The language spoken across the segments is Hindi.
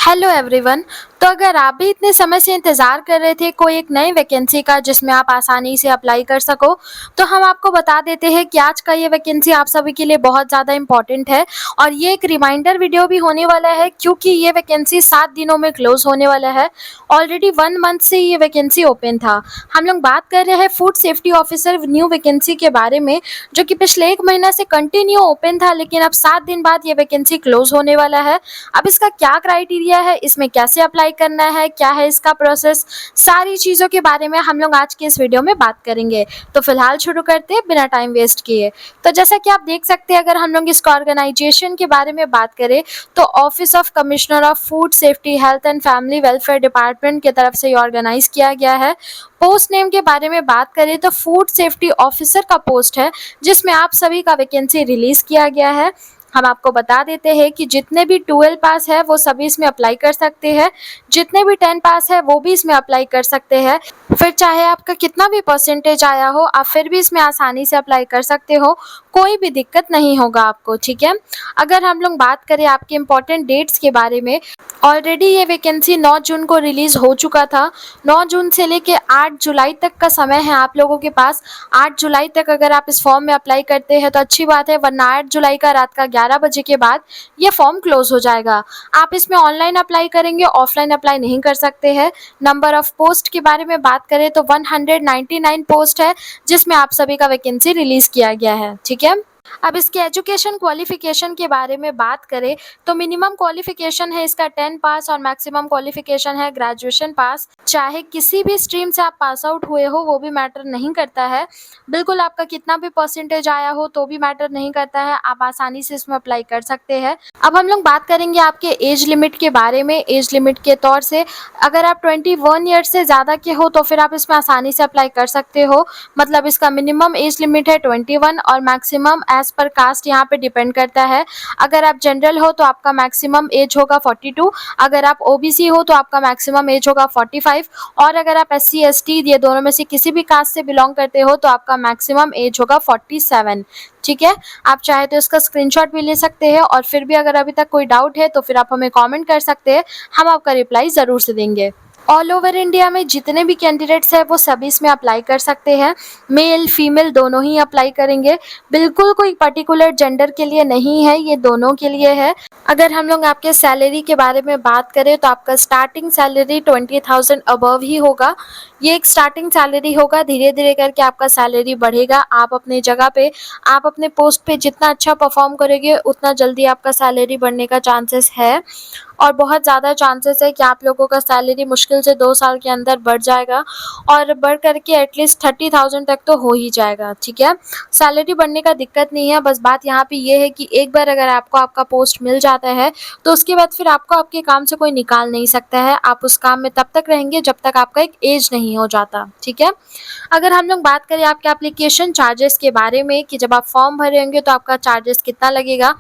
Hello everyone. तो अगर आप भी इतने समय से इंतज़ार कर रहे थे कोई एक नई वैकेंसी का जिसमें आप आसानी से अप्लाई कर सको, तो हम आपको बता देते हैं कि आज का ये वैकेंसी आप सभी के लिए बहुत ज़्यादा इम्पॉर्टेंट है और ये एक रिमाइंडर वीडियो भी होने वाला है क्योंकि ये वैकेंसी 7 दिनों में क्लोज होने वाला है। ऑलरेडी 1 मंथ से ये वैकेंसी ओपन था। हम लोग बात कर रहे हैं food safety officer new vacancy के बारे में, जो कि पिछले 1 महीना से कंटिन्यू ओपन था, लेकिन अब 7 दिन बाद ये वैकेंसी क्लोज होने वाला है। अब इसका क्या क्राइटेरिया है, इसमें कैसे अप्लाई करना है, क्या है इसका प्रोसेस, सारी चीज़ों के बारे में हम लोग आज के इस वीडियो में बात करेंगे। तो फिलहाल शुरू करते हैं बिना टाइम वेस्ट किए। तो जैसा कि आप देख सकते हैं, अगर हम लोग इसका ऑर्गेनाइजेशन के बारे में बात करें तो office of commissioner of food safety health and family welfare department की तरफ से ये ऑर्गेनाइज किया गया है। पोस्ट नेम के बारे में बात करें तो फूड सेफ्टी ऑफिसर का पोस्ट है जिसमें आप सभी का वैकेंसी रिलीज किया गया है। हम आपको बता देते हैं कि जितने भी 12 पास है वो सभी इसमें अप्लाई कर सकते हैं, जितने भी 10 पास है वो भी इसमें अप्लाई कर सकते हैं। फिर चाहे आपका कितना भी परसेंटेज आया हो, आप फिर भी इसमें आसानी से अप्लाई कर सकते हो, कोई भी दिक्कत नहीं होगा आपको। ठीक है। अगर हम लोग बात करें आपके इम्पोर्टेंट डेट्स के बारे में, ऑलरेडी ये वैकेंसी 9 जून को रिलीज हो चुका था। 9 जून से लेके 8 जुलाई तक का समय है आप लोगों के पास। 8 जुलाई तक अगर आप इस फॉर्म में अप्लाई करते हैं तो अच्छी बात है, वरना 8 जुलाई का रात का 11 बजे के बाद ये फॉर्म क्लोज हो जाएगा। आप इसमें ऑनलाइन अप्लाई करेंगे, ऑफलाइन अप्लाई नहीं कर सकते हैं। नंबर ऑफ पोस्ट के बारे में बात करें तो 199 पोस्ट है जिसमें आप सभी का वैकेंसी रिलीज किया गया है। ठीक है। अब इसके एजुकेशन क्वालिफिकेशन के बारे में बात करें तो मिनिमम क्वालिफिकेशन है इसका 10 पास और मैक्सिमम क्वालिफिकेशन है ग्रेजुएशन पास। चाहे किसी भी स्ट्रीम से आप पास आउट हुए हो वो भी मैटर नहीं करता है। बिल्कुल आपका कितना भी परसेंटेज आया हो तो भी मैटर नहीं करता है, आप आसानी से इसमें अप्लाई कर सकते हैं। अब हम लोग बात करेंगे आपके एज लिमिट के बारे में। एज लिमिट के तौर से अगर आप 21 ईयर्स से ज़्यादा के हो तो फिर आप इसमें आसानी से अप्लाई कर सकते हो। मतलब इसका मिनिमम एज लिमिट है 21 और मैक्सिमम एज पर कास्ट यहाँ पे डिपेंड करता है। अगर आप जनरल हो तो आपका मैक्सिमम एज होगा 42, अगर आप ओबीसी हो तो आपका मैक्सिमम एज होगा 45 और अगर आप एससी एसटी ये दोनों में से किसी भी कास्ट से बिलोंग करते हो तो आपका मैक्सिमम एज होगा 47। ठीक है। आप चाहे तो इसका स्क्रीनशॉट भी ले सकते हैं और फिर भी अगर अभी तक कोई डाउट है तो फिर आप हमें कमेंट कर सकते हैं, हम आपका रिप्लाई ज़रूर से देंगे। ऑल ओवर इंडिया में जितने भी कैंडिडेट्स हैं वो सभी इसमें अप्लाई कर सकते हैं। मेल फीमेल दोनों ही अप्लाई करेंगे। बिल्कुल कोई पर्टिकुलर जेंडर के लिए नहीं है, ये दोनों के लिए है। अगर हम लोग आपके सैलरी के बारे में बात करें तो आपका स्टार्टिंग सैलरी 20,000 अबव ही होगा। ये एक स्टार्टिंग सैलरी होगा, धीरे धीरे करके आपका सैलरी बढ़ेगा। आप अपने जगह पे, आप अपने पोस्ट पे जितना अच्छा परफॉर्म करेंगे उतना जल्दी आपका सैलरी बढ़ने का चांसेस है और बहुत ज़्यादा चांसेस है कि आप लोगों का सैलरी मुश्किल से 2 साल के अंदर बढ़ जाएगा और बढ़ करके एटलीस्ट 30,000 तक तो हो ही जाएगा। ठीक है। सैलरी बढ़ने का दिक्कत नहीं है, बस बात यहाँ पे ये है कि एक बार अगर आपको आपका पोस्ट मिल जाता है तो उसके बाद फिर आपको आपके काम से कोई निकाल नहीं सकता है। आप उस काम में तब तक रहेंगे जब तक आपका एक एज नहीं हो जाता। ठीक है। अगर हम लोग बात करें आपके एप्लीकेशन चार्जेस के बारे में कि जब आप फॉर्म भरेंगे तो आपका चार्जेस कितना लगेगा,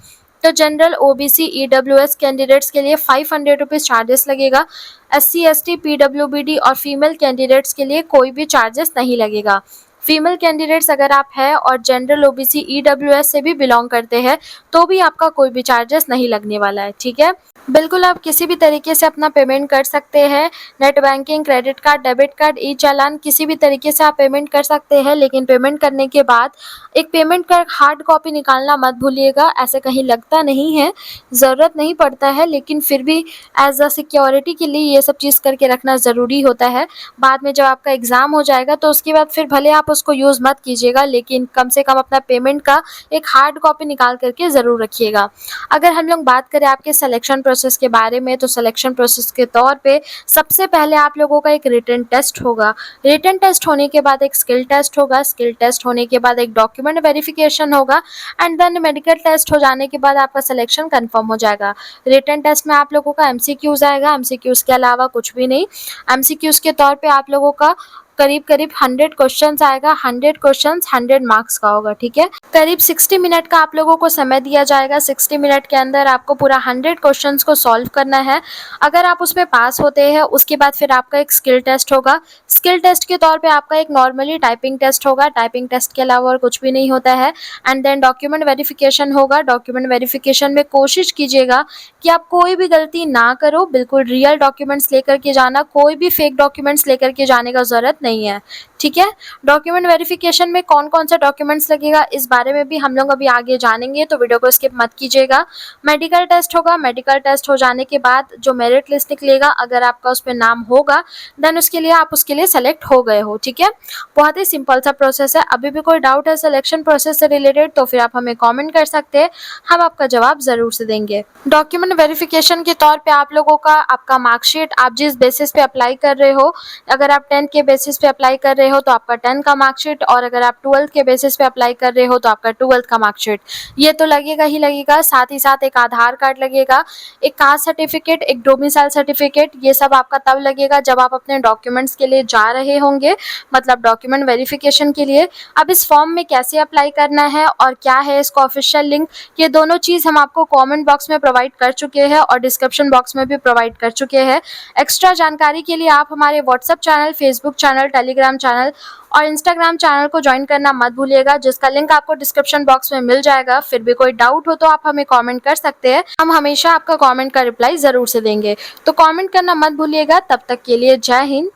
तो जनरल ओबीसी ईडब्ल्यूएस कैंडिडेट्स के लिए 500 रुपीज़ चार्जेस लगेगा। एससी एसटी पीडब्ल्यूबीडी और फीमेल कैंडिडेट्स के लिए कोई भी चार्जेस नहीं लगेगा। फीमेल कैंडिडेट्स अगर आप हैं और जनरल ओबीसी ईडब्ल्यूएस से भी बिलोंग करते हैं तो भी आपका कोई भी चार्जेस नहीं लगने वाला है। ठीक है। बिल्कुल आप किसी भी तरीके से अपना पेमेंट कर सकते हैं। Net banking, credit card, debit card, e challan, किसी भी तरीके से आप पेमेंट कर सकते हैं, लेकिन पेमेंट करने के बाद एक पेमेंट का हार्ड कॉपी निकालना मत भूलिएगा। ऐसे कहीं लगता नहीं है, ज़रूरत नहीं पड़ता है, लेकिन फिर भी एज अ सिक्योरिटी के लिए ये सब चीज़ करके रखना ज़रूरी होता है। बाद में जब आपका एग्ज़ाम हो जाएगा तो उसके बाद फिर भले आप उसको यूज़ मत कीजिएगा, लेकिन कम से कम अपना पेमेंट का एक हार्ड कॉपी निकाल करके ज़रूर रखिएगा। अगर हम लोग बात करें आपके सिलेक्शन प्रोसेस के बारे में तो सिलेक्शन प्रोसेस के तौर पे सबसे पहले आप लोगों का एक रिटन टेस्ट होगा। रिटन टेस्ट होने के बाद एक स्किल टेस्ट होगा। स्किल टेस्ट होने के बाद एक डॉक्यूमेंट वेरिफिकेशन होगा एंड देन मेडिकल टेस्ट हो जाने के बाद आपका सिलेक्शन कंफर्म हो जाएगा। रिटन टेस्ट में आप लोगों का एमसीक्यूज आएगा, एमसीक्यूज के अलावा कुछ भी नहीं। एमसीक्यूज के तौर पे आप लोगों का करीब-करीब 100 क्वेश्चंस आएगा, 100 क्वेश्चंस 100 मार्क्स का होगा, ठीक है। करीब 60 मिनट का आप लोगों को समय दिया जाएगा, 60 मिनट के अंदर आपको पूरा 100 क्वेश्चंस को सॉल्व करना है। अगर आप उसमें पास होते हैं उसके बाद फिर आपका एक स्किल टेस्ट होगा। स्किल टेस्ट के तौर पे आपका एक नॉर्मली टाइपिंग टेस्ट होगा, टाइपिंग टेस्ट के अलावा और कुछ भी नहीं होता है। एंड देन डॉक्यूमेंट वेरिफिकेशन होगा। डॉक्यूमेंट वेरिफिकेशन में कोशिश कीजिएगा कि आप कोई भी गलती ना करो, बिल्कुल रियल डॉक्यूमेंट्स लेकर के जाना, कोई भी फेक डॉक्यूमेंट्स लेकर के जाने का ज़रूरत नहीं है, ठीक है। डॉक्यूमेंट वेरिफिकेशन में कौन कौन सा डॉक्यूमेंट्स लगेगा इस बारे में भी हम लोग अभी आगे जानेंगे, तो वीडियो को स्किप मत कीजिएगा। मेडिकल टेस्ट होगा। मेडिकल टेस्ट हो जाने के बाद जो मेरिट लिस्ट निकलेगा, अगर आपका उसमें नाम होगा देन उसके लिए आप उसके लिए सेलेक्ट हो गए हो, ठीक है। बहुत ही सिंपल सा प्रोसेस है। अभी भी कोई डाउट है सिलेक्शन प्रोसेस से रिलेटेड तो फिर आप हमें कमेंट कर सकते हैं, हम आपका जवाब ज़रूर से देंगे। डॉक्यूमेंट वेरिफिकेशन के तौर पे आप लोगों का आपका मार्कशीट, आप जिस बेसिस पे अप्लाई कर रहे हो, अगर आप 10th के बेसिस पे अप्लाई कर रहे हो तो आपका 10 का मार्कशीट, और अगर आप 12th के बेसिस पे अप्लाई कर रहे हो तो आपका 12th का मार्कशीट, ये तो लगेगा ही लगेगा। साथ ही साथ एक आधार कार्ड लगेगा, एक कास्ट सर्टिफिकेट, एक डोमिसाइल सर्टिफिकेट, ये सब आपका तब लगेगा जब आप अपने डॉक्यूमेंट्स के लिए जा रहे होंगे, मतलब डॉक्यूमेंट वेरिफिकेशन के लिए। अब इस फॉर्म में कैसे अप्लाई करना है और क्या है इसका ऑफिशियल लिंक, ये दोनों चीज़ हम आपको कमेंट बॉक्स में प्रोवाइड कर चुके हैं और डिस्क्रिप्शन बॉक्स में भी प्रोवाइड कर चुके हैं। एक्स्ट्रा जानकारी के लिए आप हमारे WhatsApp channel, Facebook channel, Telegram channel और इंस्टाग्राम चैनल को ज्वाइन करना मत भूलिएगा, जिसका लिंक आपको डिस्क्रिप्शन बॉक्स में मिल जाएगा। फिर भी कोई डाउट हो तो आप हमें कमेंट कर सकते हैं, हम हमेशा आपका कमेंट का रिप्लाई ज़रूर से देंगे। तो कमेंट करना मत भूलिएगा। तब तक के लिए जय हिंद।